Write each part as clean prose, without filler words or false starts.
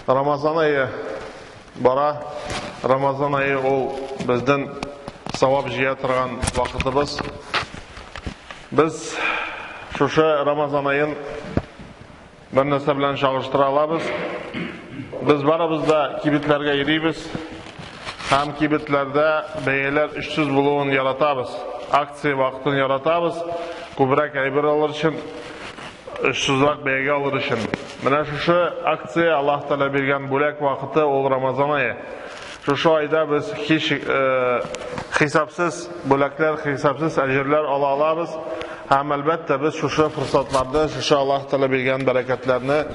Ramazan ayı bара. Ramazan ayı ol bizden savab жия торган вакытыбыз. Biz şuşa Ramazan ayın bir нәрсә белән чагыштыра алабыз. Biz барыбызда кибетләргә йөрибез. Һәм кибетләрдә бәяләр 300 булуын яратабыз. Акция вакытын яратабыз. Күбрәк әйбер алыр өчен 300-рак бәягә алыр өчен. Менә шушы акция Аллаһ Тәала биргән бүләк вакыты ул Рамазан айы. Шушы айда без хисапсыз бүләкләр, хисапсыз әҗерләр ала алабыз. Һәм әлбәттә без шушы форсатларда, шушы Аллаһ Тәала биргән бәрәкәтләрне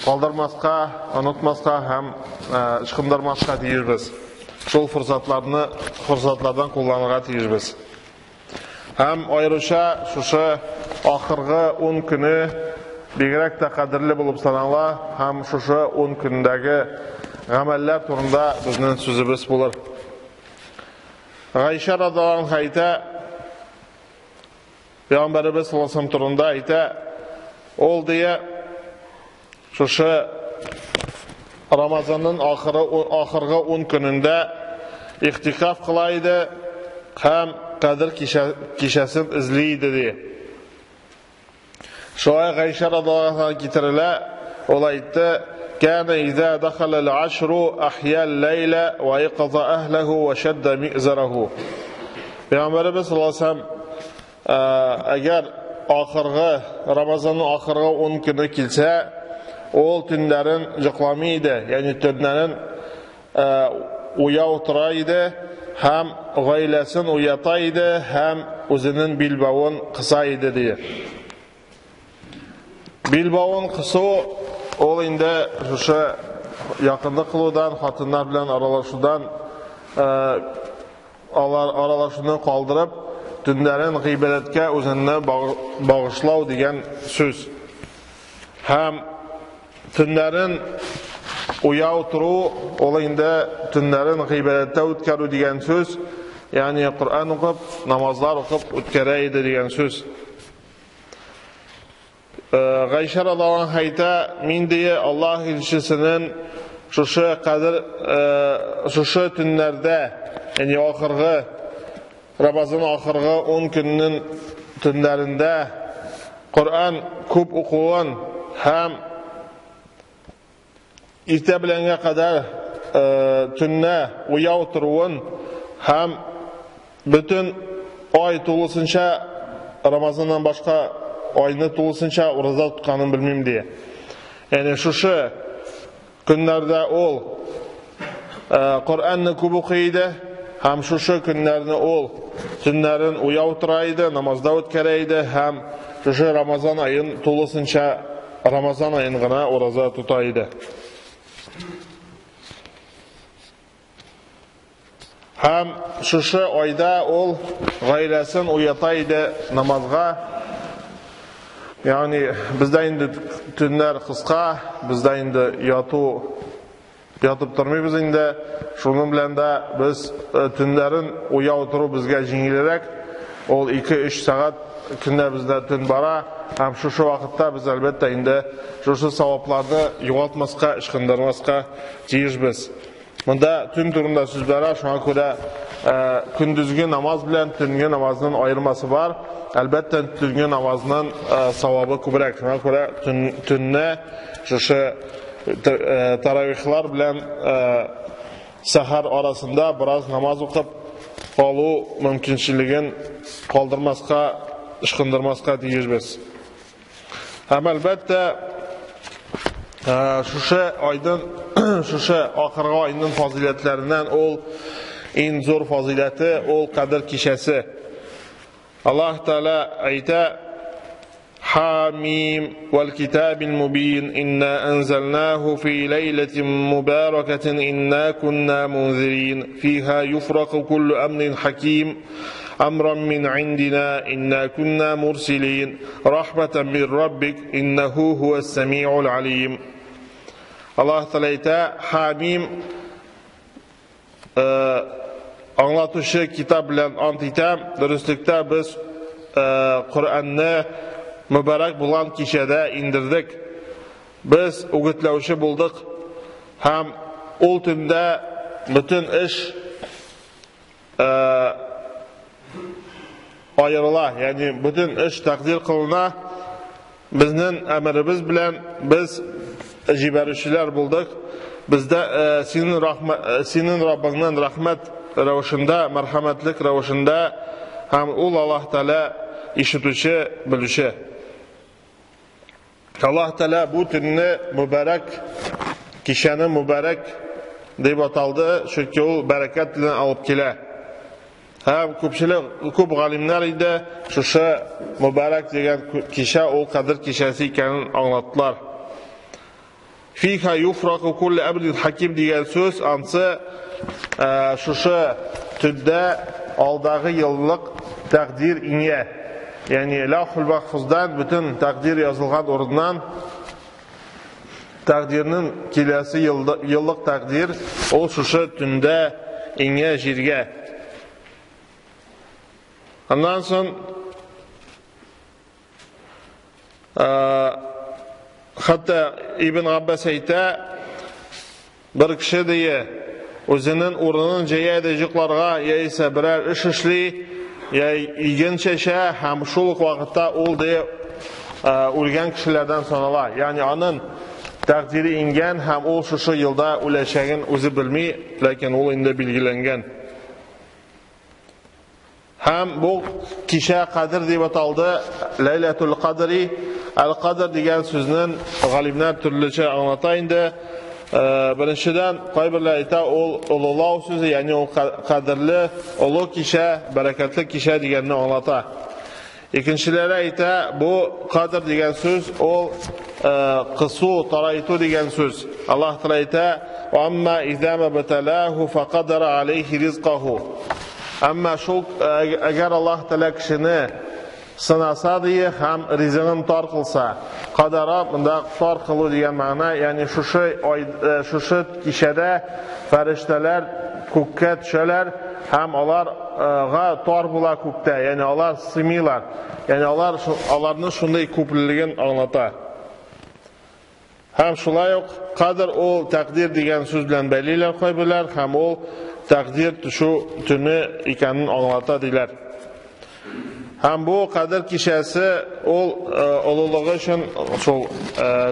калдырмаска, онытмаска һәм ычкындырмаска тиешбез. Шул форсатлардан кулланырга тиешбез. Һәм аеруча шушы ахыргы 10 көне бигрәк тә кадерле булып санала, һәм шушы 10 көндәге гамәлләр турында безнең сүзебез булыр. Гайша радhiyallahu anha әйтә, Пәйгамбәрбез саллаллаһу алейһи ва саллям турында әйтә, ул дия шушы Рамазанның ахыргы 10 көнендә ихтикаф кыла иде һәм Кадр кичәсен эзли иде ди. Шуңа Гайша радhiyallahu anha китерелә, ул әйтте: "Кана иза дахала ал-ашру ахья ал-лайла ва яқаза ахлаху ва шадда мизараху." Пәйгамбәрбез саллаллаһу алейһи ва саллям әгәр ахыргы Рамазанның ахыргы 10 көне килсә, ул төннәрен җыкламый иде, ягъни төннәрен уяу тора иде, һәм гаиләсен уята иде, һәм үзенең билбавын кыса иде ди. Билбавын кысу ул инде шушы якынлык кылудан, хатыннар белән аралашудан, аралашуны калдырып, төннәрен гыйбадәткә үзенне багышлау дигән сүз. Һәм төннәрен уяу туру, ул инде төннәрен гыйбадәттә үткәрү дигән сүз, ягъни Кур'ан укып, намазлар укып үткәрә иде дигән сүз. Гайша радhiyallahu anha әйтә, мин дия Аллаһ илчесенең шушы төннәрдә, ягъни ахыргы Рамазан ахыргы 10 көннең төннәрендә Кур'ан күп укуын һәм иртә беләнгә кадәр төннә уяу торуын һәм бөтен ай тулысынча Рамазаннан башка айны тулысынча ураза тотканын белмим ди. Яни шушы көннәрдә ул Кур'анны күп укый иде һәм шушы көннәрне ул төннәрен уяу тора иде, намазда үткәрә иде һәм шушы Рамазан айын тулысынча Рамазан айын гына ураза тота иде. Һәм шушы айда ул гаиләсен уята иде намазга. Ягъни бездә инде төннәр кыска, бездә инде ятып тормыйбыз инде. Шуның белән дә без төннәрен уяу тору безгә җиңелрәк. Ул 2-3 сагать көндә бездә төн бара. Һәм шушы вакытта без әлбәттә инде шушы савапларны югалтмаска, ышкындырмаска тиешбез. Монда төн турында сүз бара, шуңа күрә көндүзге намаз белән төнге намазның аермасы бар. Әлбәттә төнге намазның савабы күбрәк. Шуңа күрә төнне шушы таравихлар белән сәхәр арасында бераз намаз укып калу мөмкинчелеген калдырмаска, ышкындырмаска тиешбез. Һәм әлбәттә шушы ахыргы айның фазиләтләреннән ул иң зур фазиләте ул Кадр кичәсе. Аллаһ Тәала әйтә: "Хамим вал китабил мубин, инна анзалнаху фи лейлатин мубаракатин, инна кунна мунзирин, фиха юфрaqu kullu amrin hakim, amran min indina, inna kunna mursilin, rahmatan min rabbik, innahu huwas samiul alim." Аллаһ Тәала әйтә: "Хамим" аңлатучы китап белән ант итәм, дөрестлектә без Кур'анны mübarek bulan kişide indirdik. biz үгітләүче булдык һәм ул төндә bütün эш ayrıla, yani bütün iş takdir kılına bizden emrimiz bilen biz ciberişler bulduk. Bizde senin Rabbından rahmet ravuşunda, merhametlik ravuşunda hem ul Allah Teala işitüçü, bilüşü. Allah Teala bu tününü mübarek, kişinin mübarek deyip ataldı. Çünkü o bereket ile alıp kile. Hem көп галимнәр иде шушы mübarek дигән кичә ул кадер кичәсе икәнен аңлаттылар. Фиха юфрaqu kullu abdin hakim дигән сүз ансы шушы төндә алдагы еллык тәкъдир иңә. Ягъни лаухул махфуздан бүтән тәкъдир язылган урыннан тәкъдирнең киләсе еллык тәкъдир ул шушы төндә иңә җиргә. Ondan sonra hatta İbn Abbas ayta bir kişi diye özünün urunun caya edeceklarga ya ise birer iş işli ya ilgin çeşe hem şuluk vakitte ol diye ölgen kişilerden sanala. Yani onun takdiri ingen hem ol şu yılda öleşeğin özü bilmi lakin ol inde bilgilengen. Hem bu kişi kadir diye ataldı. Leyletul Kadri. El-Kadir diyen sözünün galibler türlüce anlatayındı. Birinciden kaybırlar ite olulav sözü yani o kadirli, olu kişi, bereketli kişi diyenini anlata. İkincilere ite bu kadir diyen söz o kısu, taraytu diyen söz. Allah Teala ite وَأَمَّا اِذَا مَبْتَلَاهُ فَقَدَرَ عَلَيْهِ رِزْقَهُ. Ama şu eğer Allah Teala kişini sınasa diye hem rizqini tar kılsa, kadara bunda tar kılı diye mana yani şu kişide ferişteler kökке düşerler hem onlarga tar bula kökte yani onlar similar yani onların şunday köplülüğün anlata. Hem şulay yok kadir o takdir diyen söz bilen belirler koybiler hem o takdir şu tünü ikenin anlata diler. Hem bu kadir kişisi oluluğu için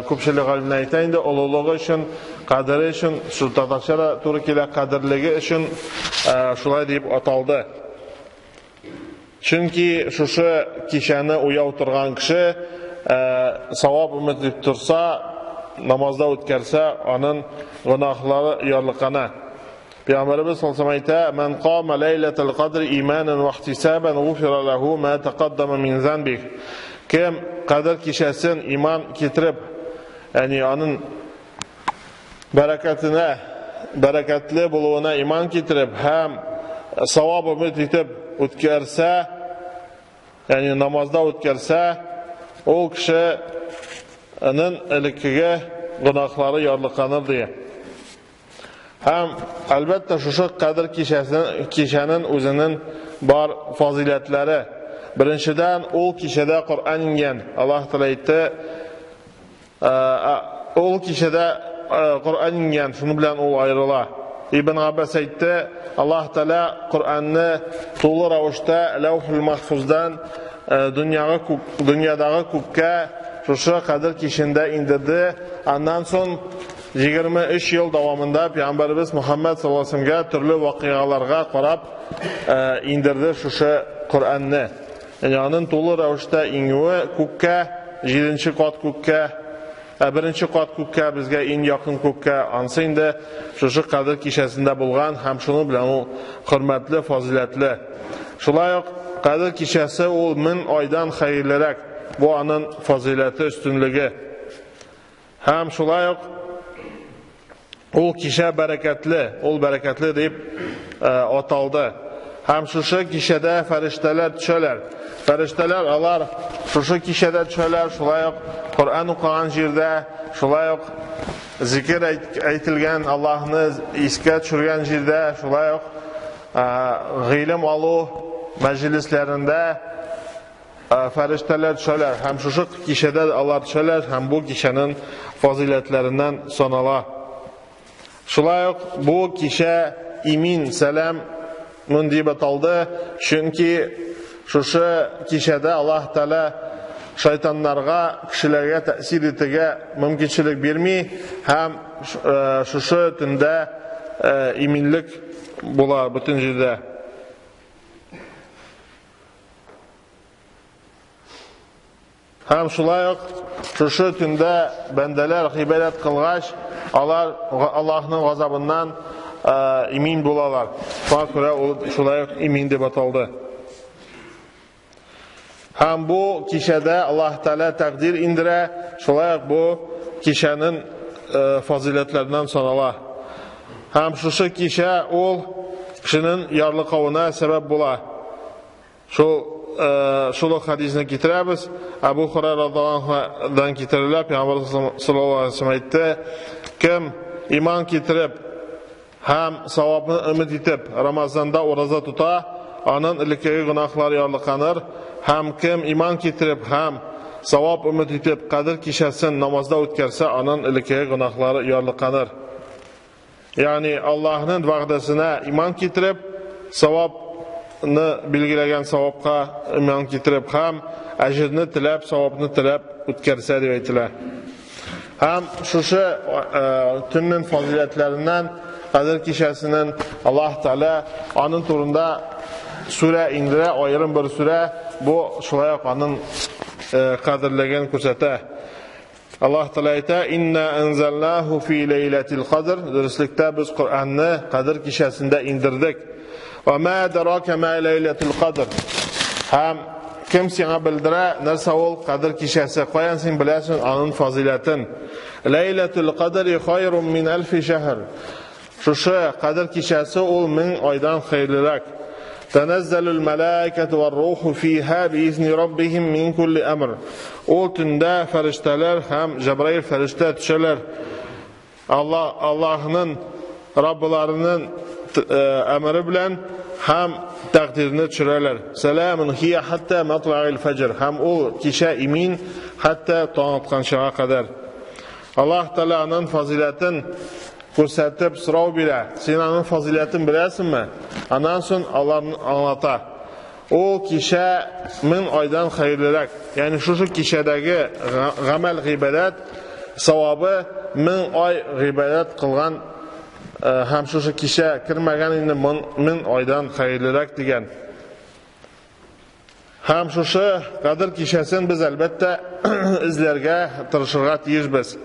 köpçülük haline aytayındı oluluğu için kadiri için şu Tatakçada Türkiye'de kadirliği için şulay deyip ataldı. Çünkü şu kişini uya oturgan kişi savab ümitlik tursa namazda ötkerse onun günahları yarlıkana. Peygamberimiz sallallahu aleyhi ve sellem "Men qama leyletel kadri imanen ve ihtisaben gufira lehu ma taqaddama min zanbih." Kim kadir kişisin iman getirip yani onun bereketli bulduğuna iman getirip hem savab ümit etip ötkerse yani namazda ötkerse o kişinin ilkiga günahları yarlıkanır diye. Hem elbette şu kadir kişinin özünün bar faziletleri. Birinciden o kişide Kur'an ingen. Allah Teala aytdı. O kişide Kur'an ingen. Şunu bilen o ayrıla. İbn Abbas aytdı. Allah Teala Kur'an'ı tolu ravuşta Levh-ül Mahfuz'dan dünyadaki kökке şu kadir kişinde indirdi. Ondan sonra 23 yıl davamında Peygamberimiz Muhammed sallallahu aleyhi ve sellem'e türlü vakiyalarga qarab indirdi şu Kur'an'ı. Yani onun tolu ravuşta inüvi kökke, 7. kat kökke, 1. kat kökke bizge en yakın kökke ansı indi şu kadir kişisinde bulgan hem şunu bilen o hürmetli, faziletli. Şulay yok kadir kişisi o 1000 aydan hayırlarak bu anın fazileti üstünlüğü. Hem şulay yok o kişi bereketli deyip ataldı. Hem şu kişide ferişteler düşerler. Ferişteler alar şu kişide düşerler. Şulay yok Kur'an okuyan yerde, şulay yok zikir aytilgan Allah'ını iske düşürgen yerde, şulay yok ilim alu meclislerinde fərishtələr düşələr, həm şuşu kişədə Allah düşələr, həm bu kişənin fazilətlerindən sanala. Şulayıq, bu kişə imin, sələm mündibət aldı, çünki şuşu kişədə Allah Teala şeytanlarga, kişilərə təsir etəgə mümkünçilik vermey, həm şuşu tündə iminlik bular bütün jirdə. Həm şulayıq, şuşu tündə bəndələr ibadət qılğaç, Allah'ın gazabından imin bulalar. Buna görə şulayıq imin deyə batıldı. Həm bu kişədə Allah Teala təqdir indirə, şulayıq bu kişənin fazilətlerindən sanala. Həm şuşu kişə ol, kişinin yarlıqavına səbəb bula. Şuluq hadisini getirəbiz. Əbu Hurayra radhiyallahu anhudan getirirlər. Peyğəmbər sallallahu aleyhi ve sellem aytdı: kim iman getirib, həm savabını ümid etib Ramazanda oruza tuta, onun ilkəyi günahları yarlıqanır. Həm kim iman getirib, həm savab ümid etib Qədir kişəsin namazda ötkərsə, onun ilkəyi günahları yarlıqanır. Yani Allah'ın vəqdəsinə iman getirib, savabını bilgiləyən savabqa iman getirib, həm əcrini tiləb, savabını tiləb ötkərsə deyə aytılır. Həm şuşu tünün fazilətlerindən Qədir kişəsinin Allah Teala onun turunda surə indirə, ayrım bir surə, bu şulayaq onun qadirləgən kürsətə. Allah Teala aytır: "İnna enzelnahu fi leyletil qadr." Dürüstlükdə biz Qur'anı Qədir kişəsində indirdik. "Və ma adraka ma leyletul qadr." Həm kim sənə bildirə, nəsə ol Qədir kişəsi, qoyan sən biləsən onun fazilətin. Leyletul qadri xayrun min alfi şəhr. Şuşu Qədir kişəsi ol 1000 aydan xeyirlirək. Tənəzzəlül mələkətü və ruhu fiyhə biizni rabbihim min kulli əmr. O tündə fəriştələr, həm Cəbrail fəriştə düşələr. Allah'ın Rablarının əmri bilən həm təqdirini düşürələr. Sələmun hiyə həttə mətla'il fəcr. Həm o kişə imin həttə tanıtqan şağa qədər. Allah Teala'nın fazilətin göstərtib sırav bilə. Sen onun fazilətin biləsinmi? Ondan sonra Allah'ın anlata. O kişə 1000 aydan xeyirlirək. Yəni şu kişədəki qəməl qibədət savabı 1000 ay qibədət qılğan həm şu kişə kirməgən indi 1000 aydan xeyirlirək digən. Həm şu Qədir kişəsin biz əlbəttə izlərgə, tırışırğa deyirbiz.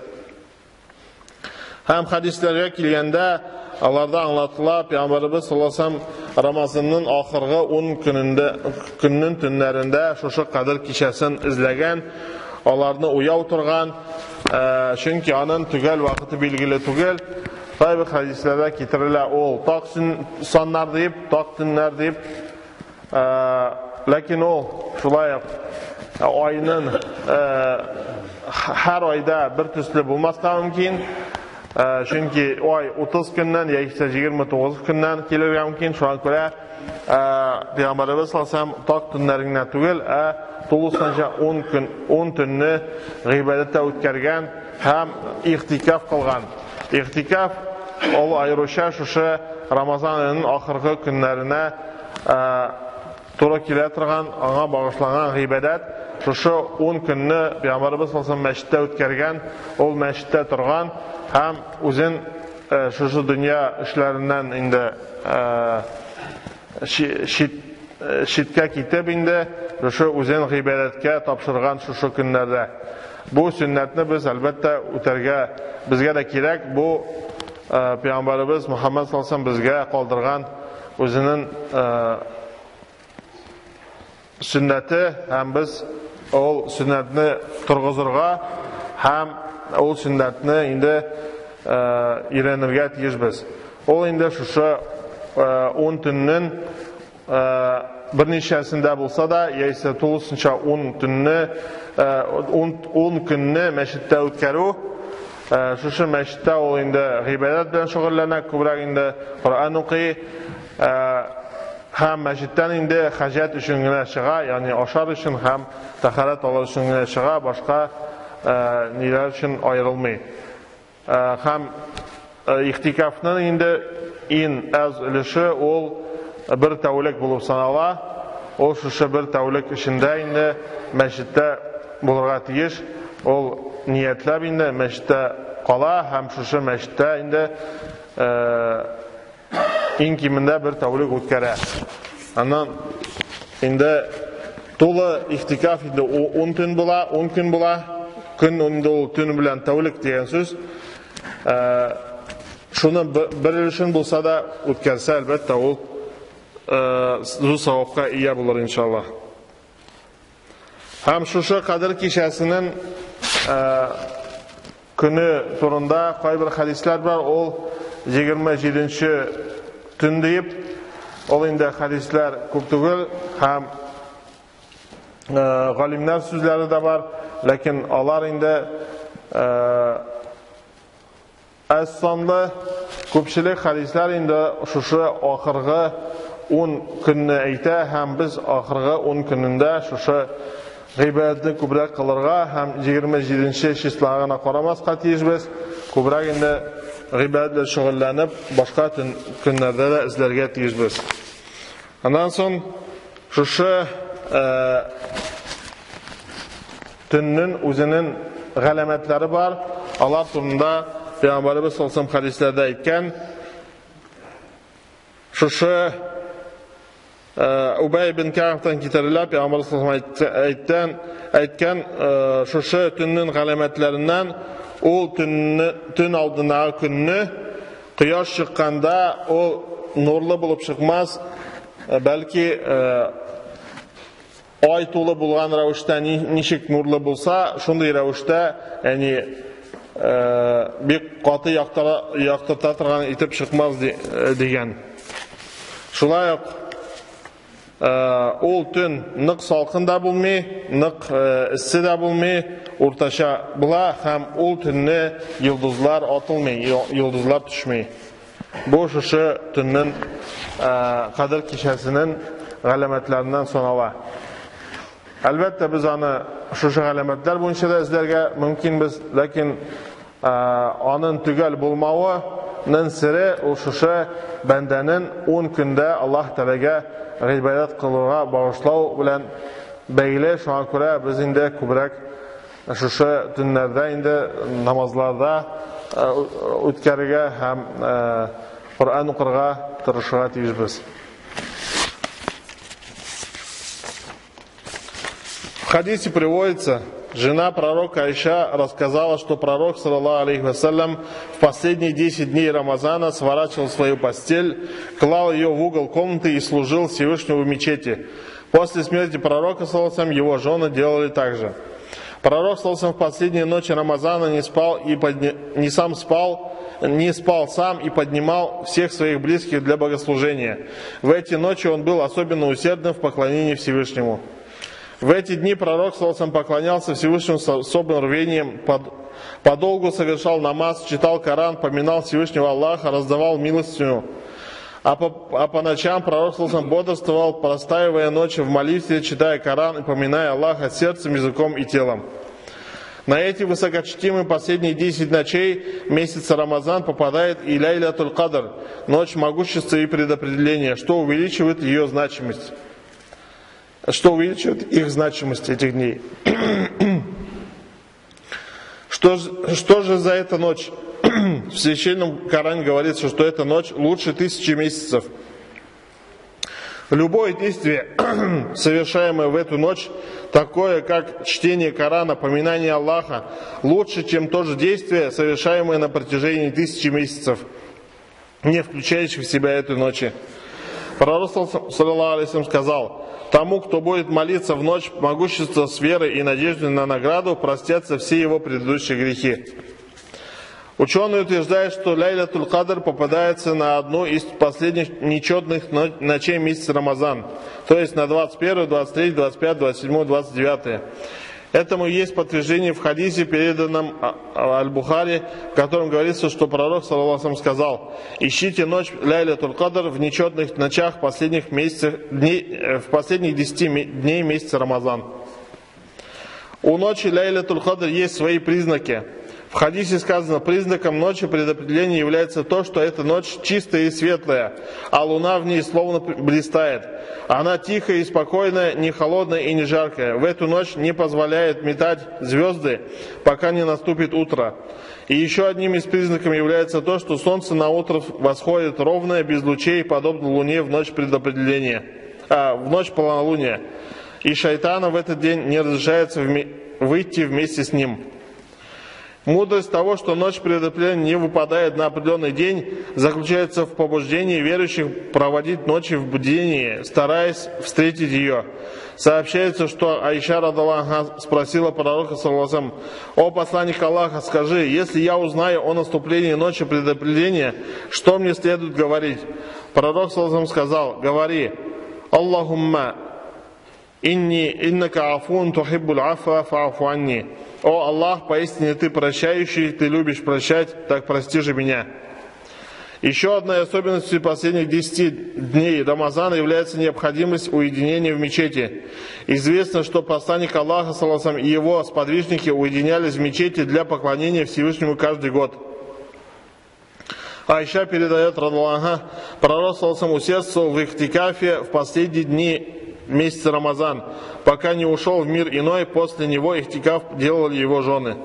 Həm hadislərə kilgəndə Allah'da anlatılar, Peyğəmbərimiz sallallahu əleyhi və səlləm Ramazanın axırғы 10 gününün tünlərində şu Qədir kişəsini izləgən, onlarını uya oturğan, çünki onun tügəl vaxtı bilgili tügəl. Tabi hadislərdə getirirlər, o taq sonlar deyib, taq tünlər deyib, lakin o şulayıb ayının hər ayda bir tüslü bulmazsa mümkün. Çünki o ay 30 gündən, ya isə 29 gündən gelirə mümkün. Şu an görə Peyğəmbərimiz sallallahu əleyhi və səlləm taq tünlərindən tügəl, dolusanca 10 tününü qibədətdə ötkərgən, həm ixtikaf qılğan. İxtikaf o ayrışa şuşu Ramazan ayının axırғы günlərinə tura kilətirğən, ona bağışlanan qibədət, şuşu 10 gününü Peyğəmbərimiz sallallahu əleyhi və səlləm məşiddə ötkərgən, o məşiddə turğan, həm uzun şu dünya işlərindən indi şidkə kitib indi şu uzun qibədətə tapşırğan şu günlərdə. Bu sünnətini biz əlbəttə ötərgə bizgə də kirək. Bu Peyğəmbərimiz Muhammed sallallahu əleyhi və səlləm bizgə qaldırğan özünün sünnəti, həm biz o sünnətini turğuzurğa, həm o sünnətini indi irənirgə tiyirbiz. O indi şuşu 10 tününün bir neçəsində bulsa da, ya isə tulusunca 10 tününü, 10 gününü məşiddə ötkəru. Şuşu məşiddə o indi qibədət bilən şüğüllənə, kübrək indi Qur'an oqi, hem meşitten indi hacet üçün gine çığa, yani aşar üçün hem taharet alır üçün gine çığa, başka neler üçün ayrılmay. Hem ihtikafının indi in az ülüşü ol bir tevlik bulup sanala, o şu bir tevlik içinde indi meşitte bulurga tiyiş, ol niyetlep indi meşitte kala, hem şu meşitte indi in kiminde bir tevlik utkere. Andan indi tolu ihtikaf indi 10 gün bula, 10 gün bula, gün indi ol tün bilen tevlik diyen söz. Şunu bir ülüşün bulsa da utkerse elbette ol zu savapka iyi bulur inşallah. Hem şu Kadir kişisinin günü turunda kay bir hadisler var, ol 27. tün deyip ol indi hadisler көп түгел, hem galimler sözleri de var, lakin alar indi az sonlı köpçülük hadisler indi şu ahırgı 10 günni ayta, hem biz ahırgı 10 gününde şu gıybetni kubrak kılırga, hem 27. şislağına koramazga tiyizbez, kubrak indi gıybetle şugullanıp başka günlerde de izlerge tiyizbez. Ondan son şu tünün özünün galametleri var. Allah turunda Peygamberimiz sallallahu aleyhi ve sellem hadislerde aytken şu Ubay bin Ka'b'tan getirilip Peygamberimiz sallallahu aleyhi ve sellem aytken şu tünün galametlerinden o tün aldığına gününü kıyaş çıkkanda o nurlu bulup çıkmaz, belki ay tolu bulgan ravuşta nişik nurlu bulsa şunday ravuşta yani bir katı yaktırta turgan itip çıkmaz degen. Şulay ol tün nık salkın da bulmay, nık issi da bulmay, ortaşa bula, hem ol tünni yıldızlar atılmay, yıldızlar düşmay. Bu şu tünnin Kadir kişisinin galametlerinden sonala. Elbette biz onu şu galametler boyunca da izlerge mümkün biz, lakin onun tügel bulmağının siri o şu bendenin 10 günde Allah Teala'ga gıybedet kılırga bağışlav bilen beyle, şu an göre biz indi kubrak şu tünlerde indi namazlarda ötkerige hem Kur'an okurga tırışıga tiyizbiz. В хадисе приводится, жена пророка Айша рассказала, что пророк, саллаллаху алейхи вассалям, в последние 10 дней Рамазана сворачивал свою постель, клал ее в угол комнаты и служил Всевышнему в мечети. После смерти пророка, саллаллаху алейхи вассалям, его жены делали так же. Пророк, саллаллаху алейхи вассалям, в последние ночи Рамазана не спал сам и поднимал всех своих близких для богослужения. В эти ночи он был особенно усердным в поклонении Всевышнему. В эти дни пророк саллаллаху поклонялся Всевышнему с особым рвением, подолгу совершал намаз, читал Коран, поминал Всевышнего Аллаха, раздавал милостыню. А по ночам пророк саллаллаху бодрствовал, простаивая ночи в молитве, читая Коран и поминая Аллаха сердцем, языком и телом. На эти высокочтимые последние 10 ночей месяца Рамазан попадает и Лейлатуль Кадр, ночь могущества и предопределения, что увеличивает ее значимость. Что увеличивает их значимость этих дней. Что же за эта ночь? В священном Коране говорится, что эта ночь лучше 1000 месяцев. Любое действие, совершаемое в эту ночь, такое как чтение Корана, поминание Аллаха, лучше, чем то же действие, совершаемое на протяжении 1000 месяцев, не включающих в себя эту ночь. Пророк, саллаллаху алейхи ва саллям, сказал: тому, кто будет молиться в ночь могущества с верой и надеждой на награду, простятся все его предыдущие грехи. Ученые утверждают, что Лейлатуль Кадр попадается на одну из последних нечетных ночей месяца Рамазан, то есть на 21, 23, 25, 27, 29. Этому есть подтверждение в хадисе, переданном Аль-Бухари, в котором говорится, что пророк, саллаллаху алейхи ва саллям, сказал: ищите ночь Ляйлятуль Кадр в нечетных ночах в последних 10 дней месяца Рамазан. У ночи Ляйлятуль Кадр есть свои признаки. В хадисе сказано: признаком ночи предопределения является то, что эта ночь чистая и светлая, а луна в ней словно блистает. Она тихая и спокойная, не холодная и не жаркая. В эту ночь не позволяет метать звезды, пока не наступит утро. И еще одним из признаков является то, что солнце на утро восходит ровное, без лучей, подобно луне в ночь предопределения, в ночь полнолуния. И шайтану в этот день не разрешается выйти вместе с ним. Мудрость того, что ночь предопределения не выпадает на определенный день, заключается в побуждении верующих проводить ночи в бдении, стараясь встретить ее. Сообщается, что Аиша радхиаллаху анха спросила пророка, саллаллаху алейхи ва саллям: «О посланник Аллаха, скажи, если я узнаю о наступлении ночи предопределения, что мне следует говорить?» Пророк, саллаллаху алейхи ва саллям, сказал: «Говори: Аллахумма иннака афун тухиббуль афа фа'фу анни». «О Аллах, поистине Ты прощающий, Ты любишь прощать, так прости же меня». Еще одной особенностью последних 10 дней Рамазана является необходимость уединения в мечети. Известно, что посланник Аллаха, саллаллаху алейхи ва саллям, и его сподвижники уединялись в мечети для поклонения Всевышнему каждый год. Аиша передает, радхиаллаху анха, пророк, саллаллаху алейхи ва саллям, усердствовал в ихтикафе в последние дни месяца Рамазан, пока не ушел в мир иной, после него ихтикаф делали его жены.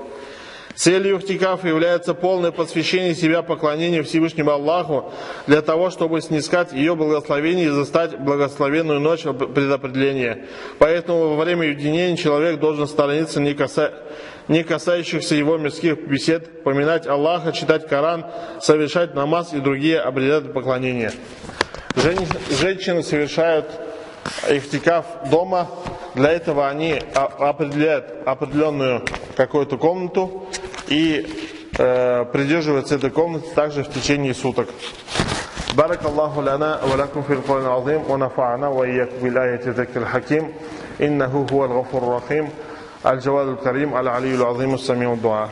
Целью ихтикафа является полное посвящение себя поклонению Всевышнему Аллаху, для того, чтобы снискать ее благословение и застать благословенную ночь предопределения. Поэтому во время уединения человек должен сторониться не касающихся его мирских бесед, поминать Аллаха, читать Коран, совершать намаз и другие обряды поклонения. Женщины совершают ихтикаф дома. Для этого они определяют определенную какую-то комнату и придерживаются этой комнаты также в течение суток. بارك الله لنا ولكم في القرآن العظيم ونفعنا وإياكم بالآية ذكر الحكيم إنه هو الغفور الرحيم الجواد الكريم العلي العظيم السميع الدعاء.